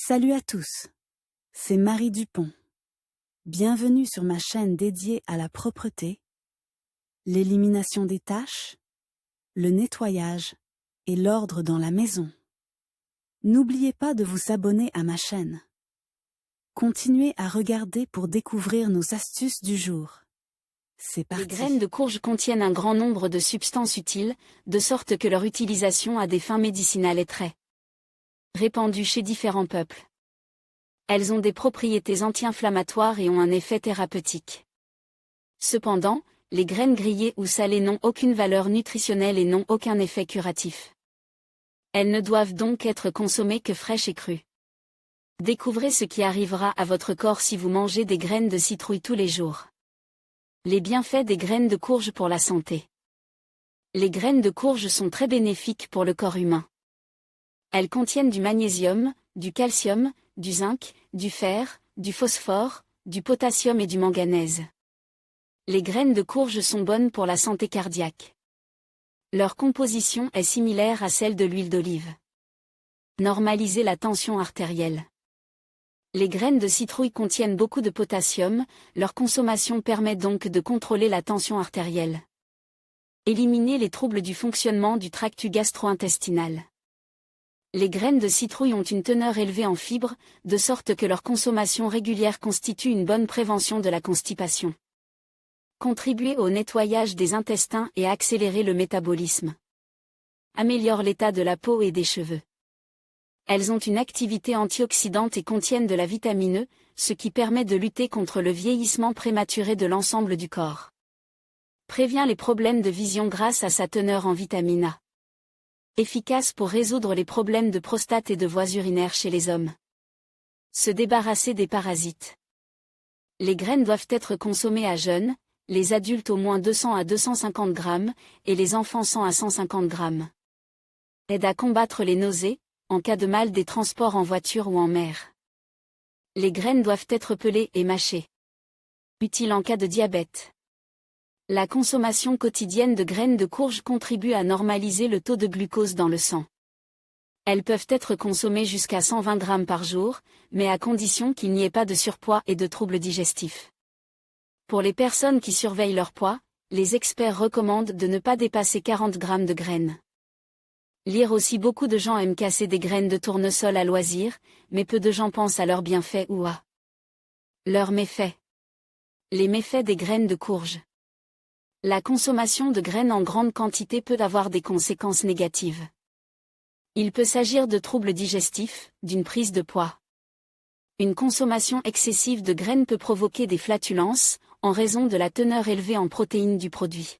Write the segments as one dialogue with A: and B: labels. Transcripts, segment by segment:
A: Salut à tous, c'est Marie Dupont. Bienvenue sur ma chaîne dédiée à la propreté, l'élimination des taches, le nettoyage et l'ordre dans la maison. N'oubliez pas de vous abonner à ma chaîne. Continuez à regarder pour découvrir nos astuces du jour. C'est parti.
B: Les graines de courge contiennent un grand nombre de substances utiles, de sorte que leur utilisation à des fins médicinales est très répandue chez différents peuples. Elles ont des propriétés anti-inflammatoires et ont un effet thérapeutique. Cependant, les graines grillées ou salées n'ont aucune valeur nutritionnelle et n'ont aucun effet curatif. Elles ne doivent donc être consommées que fraîches et crues. Découvrez ce qui arrivera à votre corps si vous mangez des graines de citrouille tous les jours. Les bienfaits des graines de courge pour la santé. Les graines de courge sont très bénéfiques pour le corps humain. Elles contiennent du magnésium, du calcium, du zinc, du fer, du phosphore, du potassium et du manganèse. Les graines de courge sont bonnes pour la santé cardiaque. Leur composition est similaire à celle de l'huile d'olive. Normaliser la tension artérielle. Les graines de citrouille contiennent beaucoup de potassium, leur consommation permet donc de contrôler la tension artérielle. Éliminer les troubles du fonctionnement du tract gastro-intestinal. Les graines de citrouille ont une teneur élevée en fibres, de sorte que leur consommation régulière constitue une bonne prévention de la constipation. Contribuer au nettoyage des intestins et accélérer le métabolisme. Améliore l'état de la peau et des cheveux. Elles ont une activité antioxydante et contiennent de la vitamine E, ce qui permet de lutter contre le vieillissement prématuré de l'ensemble du corps. Prévient les problèmes de vision grâce à sa teneur en vitamine A. Efficace pour résoudre les problèmes de prostate et de voies urinaires chez les hommes. Se débarrasser des parasites. Les graines doivent être consommées à jeûne, les adultes au moins 200 à 250 grammes, et les enfants 100 à 150 grammes. Aide à combattre les nausées, en cas de mal des transports en voiture ou en mer. Les graines doivent être pelées et mâchées. Utile en cas de diabète. La consommation quotidienne de graines de courge contribue à normaliser le taux de glucose dans le sang. Elles peuvent être consommées jusqu'à 120 grammes par jour, mais à condition qu'il n'y ait pas de surpoids et de troubles digestifs. Pour les personnes qui surveillent leur poids, les experts recommandent de ne pas dépasser 40 grammes de graines. Lire aussi. Beaucoup de gens aiment casser des graines de tournesol à loisir, mais peu de gens pensent à leurs bienfaits ou à leurs méfaits. Les méfaits des graines de courge. La consommation de graines en grande quantité peut avoir des conséquences négatives. Il peut s'agir de troubles digestifs, d'une prise de poids. Une consommation excessive de graines peut provoquer des flatulences, en raison de la teneur élevée en protéines du produit.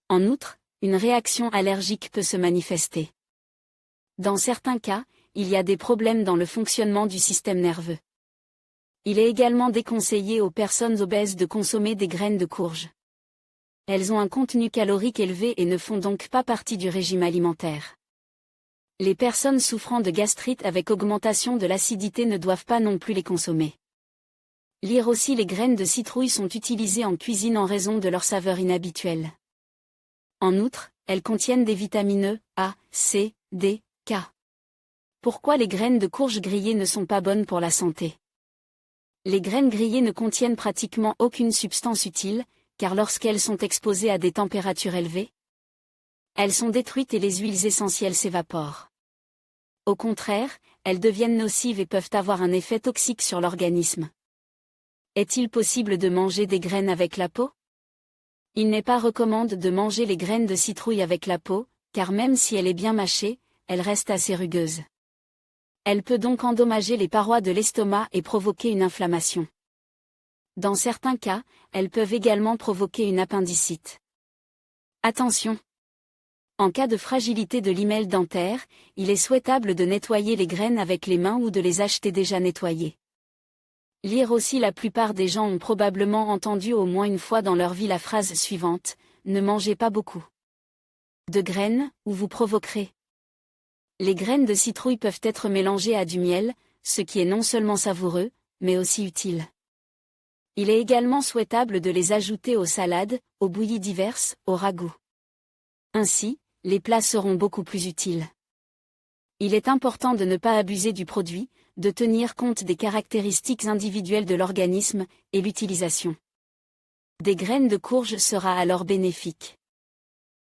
B: En outre, une réaction allergique peut se manifester. Dans certains cas, il y a des problèmes dans le fonctionnement du système nerveux. Il est également déconseillé aux personnes obèses de consommer des graines de courge. Elles ont un contenu calorique élevé et ne font donc pas partie du régime alimentaire. Les personnes souffrant de gastrite avec augmentation de l'acidité ne doivent pas non plus les consommer. Lire aussi. Les graines de citrouille sont utilisées en cuisine en raison de leur saveur inhabituelle. En outre, elles contiennent des vitamines E, A, C, D, K. Pourquoi les graines de courge grillées ne sont pas bonnes pour la santé? Les graines grillées ne contiennent pratiquement aucune substance utile, car lorsqu'elles sont exposées à des températures élevées, elles sont détruites et les huiles essentielles s'évaporent. Au contraire, elles deviennent nocives et peuvent avoir un effet toxique sur l'organisme. Est-il possible de manger des graines avec la peau? Il n'est pas recommandé de manger les graines de citrouille avec la peau, car même si elle est bien mâchée, elle reste assez rugueuse. Elle peut donc endommager les parois de l'estomac et provoquer une inflammation. Dans certains cas, elles peuvent également provoquer une appendicite. Attention! En cas de fragilité de l'hymen dentaire, il est souhaitable de nettoyer les graines avec les mains ou de les acheter déjà nettoyées. Lire aussi. La plupart des gens ont probablement entendu au moins une fois dans leur vie la phrase suivante: ne mangez pas beaucoup de graines, ou vous provoquerez. Les graines de citrouille peuvent être mélangées à du miel, ce qui est non seulement savoureux, mais aussi utile. Il est également souhaitable de les ajouter aux salades, aux bouillies diverses, aux ragoûts. Ainsi, les plats seront beaucoup plus utiles. Il est important de ne pas abuser du produit, de tenir compte des caractéristiques individuelles de l'organisme, et l'utilisation des graines de courge sera alors bénéfique.